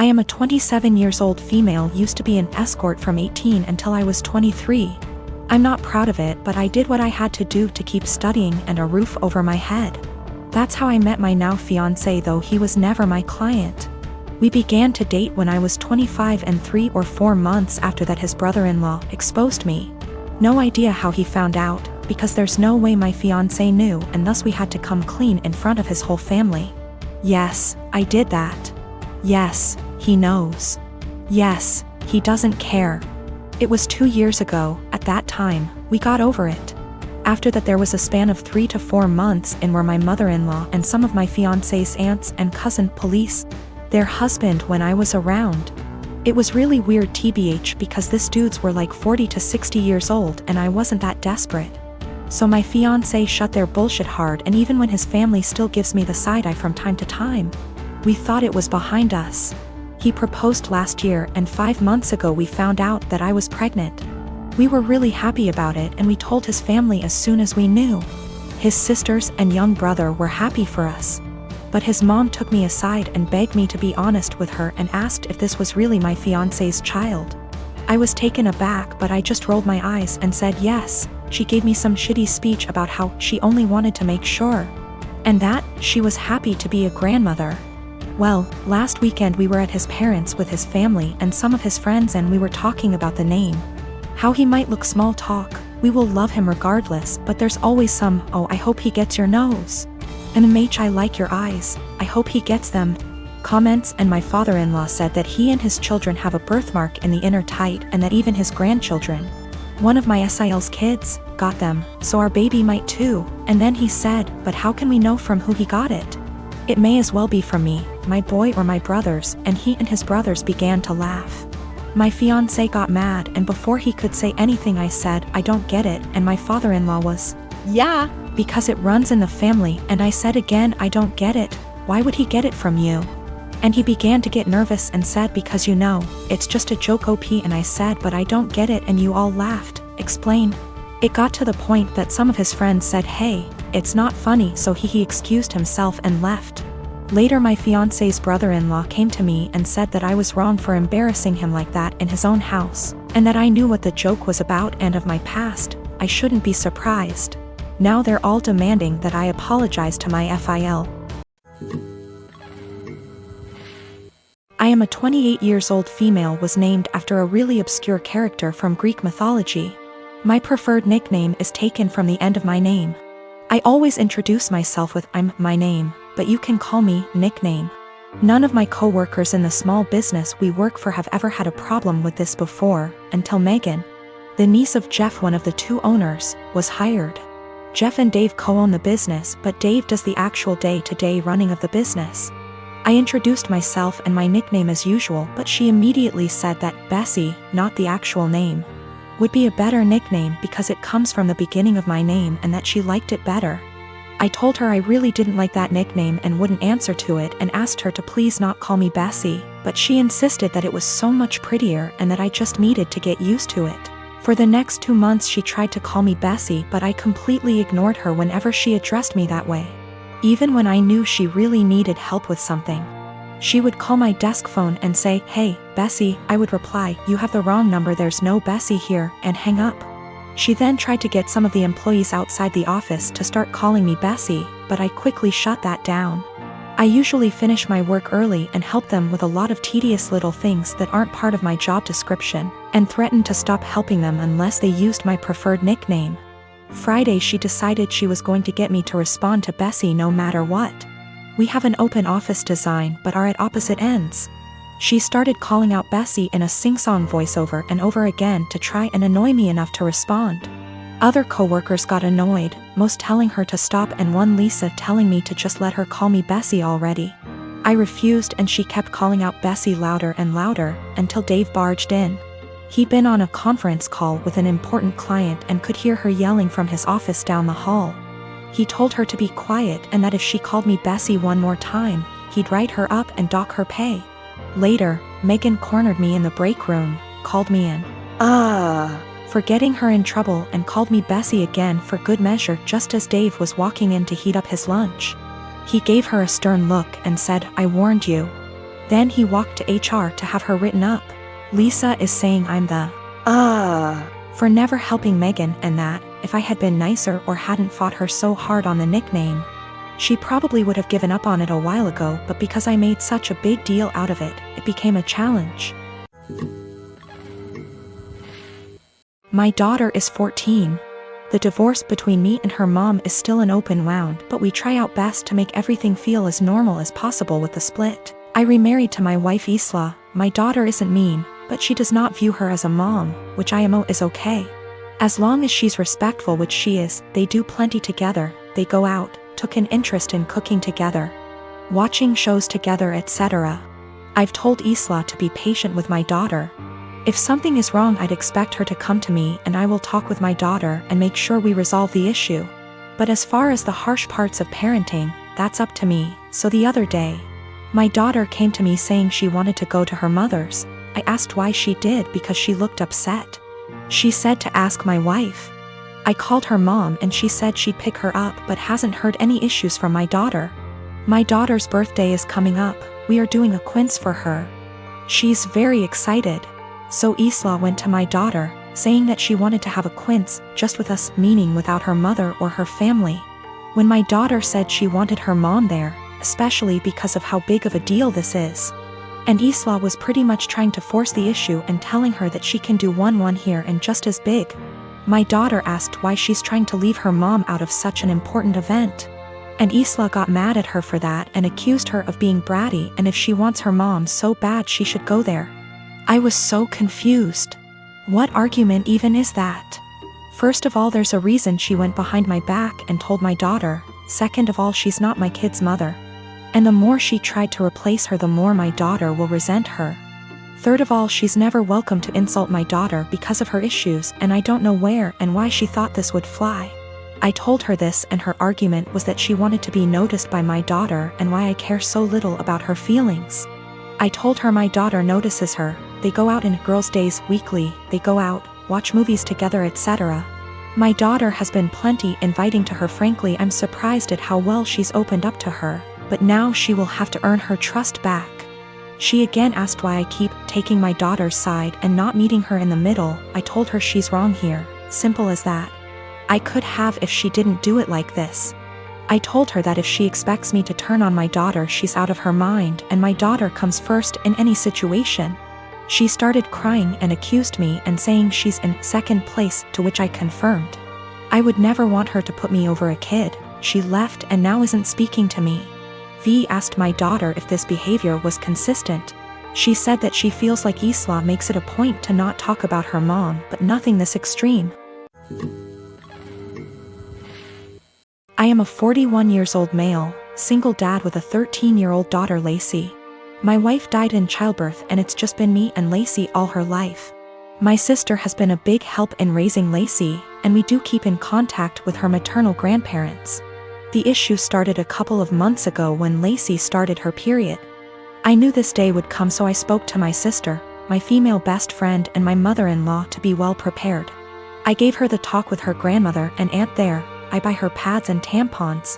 I am a 27 years old female, used to be an escort from 18 until I was 23. I'm not proud of it, but I did what I had to do to keep studying and a roof over my head. That's how I met my now fiancé, though he was never my client. We began to date when I was 25, and 3 or 4 months after that his brother-in-law exposed me. No idea how he found out, because there's no way my fiancé knew, and thus we had to come clean in front of his whole family. Yes, I did that. Yes, he knows. Yes, he doesn't care. It was 2 years ago. At that time, we got over it. After that there was a span of 3 to 4 months in where my mother-in-law and some of my fiancé's aunts and cousin police their husband when I was around. It was really weird tbh, because this dudes were like 40 to 60 years old and I wasn't that desperate. So my fiancé shut their bullshit hard, and even when his family still gives me the side eye from time to time, we thought it was behind us. He proposed last year, and 5 months ago we found out that I was pregnant. We were really happy about it, and we told his family as soon as we knew. His sisters and young brother were happy for us. But his mom took me aside and begged me to be honest with her and asked if this was really my fiancé's child. I was taken aback, but I just rolled my eyes and said yes. She gave me some shitty speech about how she only wanted to make sure, and that she was happy to be a grandmother. Well, last weekend we were at his parents' with his family and some of his friends, and we were talking about the name. How he might look, small talk. We will love him regardless, but there's always some, oh, I hope he gets your nose. MH, I like your eyes. I hope he gets them. Comments. And my father-in-law said that he and his children have a birthmark in the inner tight, and that even his grandchildren, one of my SIL's kids, got them, so our baby might too. And then he said, but how can we know from who he got it? It may as well be from me, my boy, or my brothers. And he and his brothers began to laugh. My fiancé got mad, and before he could say anything I said, I don't get it, and my father-in-law was, yeah, because it runs in the family. And I said again, I don't get it. Why would he get it from you? And he began to get nervous and said, because you know, it's just a joke OP. And I said, but I don't get it, and you all laughed. Explain. It got to the point that some of his friends said, hey, it's not funny, so he excused himself and left. Later my fiancé's brother-in-law came to me and said that I was wrong for embarrassing him like that in his own house, and that I knew what the joke was about and of my past. I shouldn't be surprised. Now they're all demanding that I apologize to my FIL. I am a 28 years old female, was named after a really obscure character from Greek mythology. My preferred nickname is taken from the end of my name. I always introduce myself with I'm my name, but you can call me nickname. None of my co-workers in the small business we work for have ever had a problem with this before, until Megan, the niece of Jeff, one of the 2 owners, was hired. Jeff and Dave co-own the business, but Dave does the actual day-to-day running of the business. I introduced myself and my nickname as usual, but she immediately said that Bessie, not the actual name, would be a better nickname because it comes from the beginning of my name, and that she liked it better. I told her I really didn't like that nickname and wouldn't answer to it, and asked her to please not call me Bessie, but she insisted that it was so much prettier and that I just needed to get used to it. For the next 2 months she tried to call me Bessie, but I completely ignored her whenever she addressed me that way. Even when I knew she really needed help with something, she would call my desk phone and say, hey, Bessie. I would reply, you have the wrong number, there's no Bessie here, and hang up. She then tried to get some of the employees outside the office to start calling me Bessie, but I quickly shut that down. I usually finish my work early and help them with a lot of tedious little things that aren't part of my job description, and threatened to stop helping them unless they used my preferred nickname. Friday she decided she was going to get me to respond to Bessie no matter what. We have an open office design but are at opposite ends. She started calling out Bessie in a sing-song voice over and over again to try and annoy me enough to respond. Other coworkers got annoyed, most telling her to stop, and one, Lisa, telling me to just let her call me Bessie already. I refused, and she kept calling out Bessie louder and louder, until Dave barged in. He'd been on a conference call with an important client and could hear her yelling from his office down the hall. He told her to be quiet and that if she called me Bessie one more time, he'd write her up and dock her pay. Later, Megan cornered me in the break room, called me in for getting her in trouble, and called me Bessie again for good measure just as Dave was walking in to heat up his lunch. He gave her a stern look and said, I warned you. Then he walked to HR to have her written up. Lisa is saying I'm the for never helping Megan, and that, if I had been nicer or hadn't fought her so hard on the nickname, she probably would have given up on it a while ago, but because I made such a big deal out of it, it became a challenge. My daughter is 14. The divorce between me and her mom is still an open wound, but we try our best to make everything feel as normal as possible with the split. I remarried to my wife Isla. My daughter isn't mean, but she does not view her as a mom, which I am is okay. As long as she's respectful, which she is, they do plenty together, they go out, took an interest in cooking together, watching shows together, etc. I've told Isla to be patient with my daughter. If something is wrong, I'd expect her to come to me and I will talk with my daughter and make sure we resolve the issue. But as far as the harsh parts of parenting, that's up to me. So the other day, my daughter came to me saying she wanted to go to her mother's. I asked why she did because she looked upset. She said to ask my wife. I called her mom and she said she'd pick her up but hasn't heard any issues from my daughter. My daughter's birthday is coming up, we are doing a quince for her. She's very excited. So Isla went to my daughter, saying that she wanted to have a quince, just with us, meaning without her mother or her family. When my daughter said she wanted her mom there, especially because of how big of a deal this is. And Isla was pretty much trying to force the issue and telling her that she can do one here and just as big. My daughter asked why she's trying to leave her mom out of such an important event. And Isla got mad at her for that and accused her of being bratty, and if she wants her mom so bad she should go there. I was so confused. What argument even is that? First of all, there's a reason she went behind my back and told my daughter. Second of all, she's not my kid's mother. And the more she tried to replace her, the more my daughter will resent her. Third of all, she's never welcome to insult my daughter because of her issues, and I don't know where and why she thought this would fly. I told her this, and her argument was that she wanted to be noticed by my daughter and why I care so little about her feelings. I told her my daughter notices her, they go out in girls' days weekly, they go out, watch movies together, etc. My daughter has been plenty inviting to her. Frankly, I'm surprised at how well she's opened up to her, but now she will have to earn her trust back. She again asked why I keep taking my daughter's side and not meeting her in the middle. I told her she's wrong here, simple as that. I could have if she didn't do it like this. I told her that if she expects me to turn on my daughter, she's out of her mind, and my daughter comes first in any situation. She started crying and accused me and saying she's in second place, to which I confirmed. I would never want her to put me over a kid. She left and now isn't speaking to me. V asked my daughter if this behavior was consistent. She said that she feels like Isla makes it a point to not talk about her mom, but nothing this extreme. I am a 41-year-old male, single dad with a 13-year-old daughter Lacey. My wife died in childbirth and it's just been me and Lacey all her life. My sister has been a big help in raising Lacey, and we do keep in contact with her maternal grandparents. The issue started a couple of months ago when Lacey started her period. I knew this day would come, so I spoke to my sister, my female best friend, and my mother-in-law to be well prepared. I gave her the talk with her grandmother and aunt there. I buy her pads and tampons.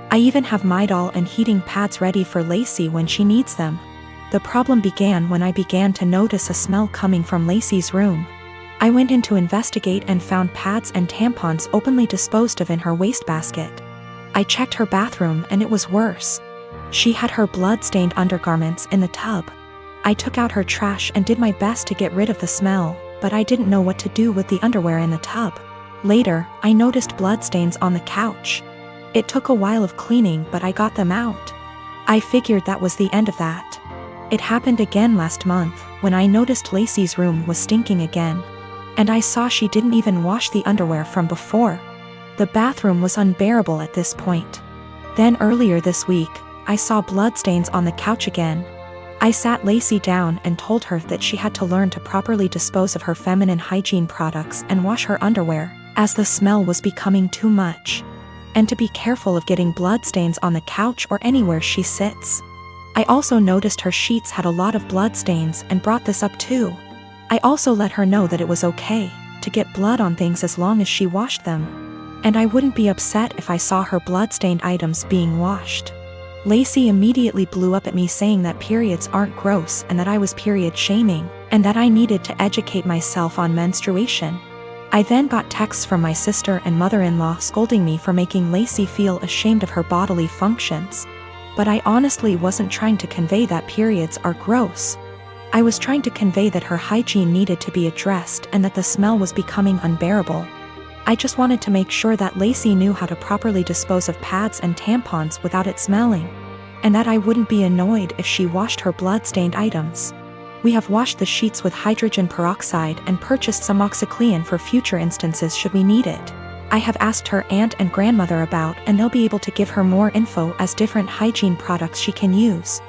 I even have Midol and heating pads ready for Lacey when she needs them. The problem began when I began to notice a smell coming from Lacey's room. I went in to investigate and found pads and tampons openly disposed of in her wastebasket. I checked her bathroom and it was worse. She had her blood-stained undergarments in the tub. I took out her trash and did my best to get rid of the smell, but I didn't know what to do with the underwear in the tub. Later, I noticed bloodstains on the couch. It took a while of cleaning, but I got them out. I figured that was the end of that. It happened again last month, when I noticed Lacey's room was stinking again. And I saw she didn't even wash the underwear from before. The bathroom was unbearable at this point. Then earlier this week, I saw bloodstains on the couch again. I sat Lacey down and told her that she had to learn to properly dispose of her feminine hygiene products and wash her underwear, as the smell was becoming too much. And to be careful of getting bloodstains on the couch or anywhere she sits. I also noticed her sheets had a lot of bloodstains and brought this up too. I also let her know that it was okay to get blood on things as long as she washed them. And I wouldn't be upset if I saw her bloodstained items being washed. Lacey immediately blew up at me saying that periods aren't gross and that I was period shaming, and that I needed to educate myself on menstruation. I then got texts from my sister and mother-in-law scolding me for making Lacey feel ashamed of her bodily functions. But I honestly wasn't trying to convey that periods are gross. I was trying to convey that her hygiene needed to be addressed and that the smell was becoming unbearable. I just wanted to make sure that Lacey knew how to properly dispose of pads and tampons without it smelling, and that I wouldn't be annoyed if she washed her blood-stained items. We have washed the sheets with hydrogen peroxide and purchased some OxyClean for future instances should we need it. I have asked her aunt and grandmother about, and they'll be able to give her more info as different hygiene products she can use.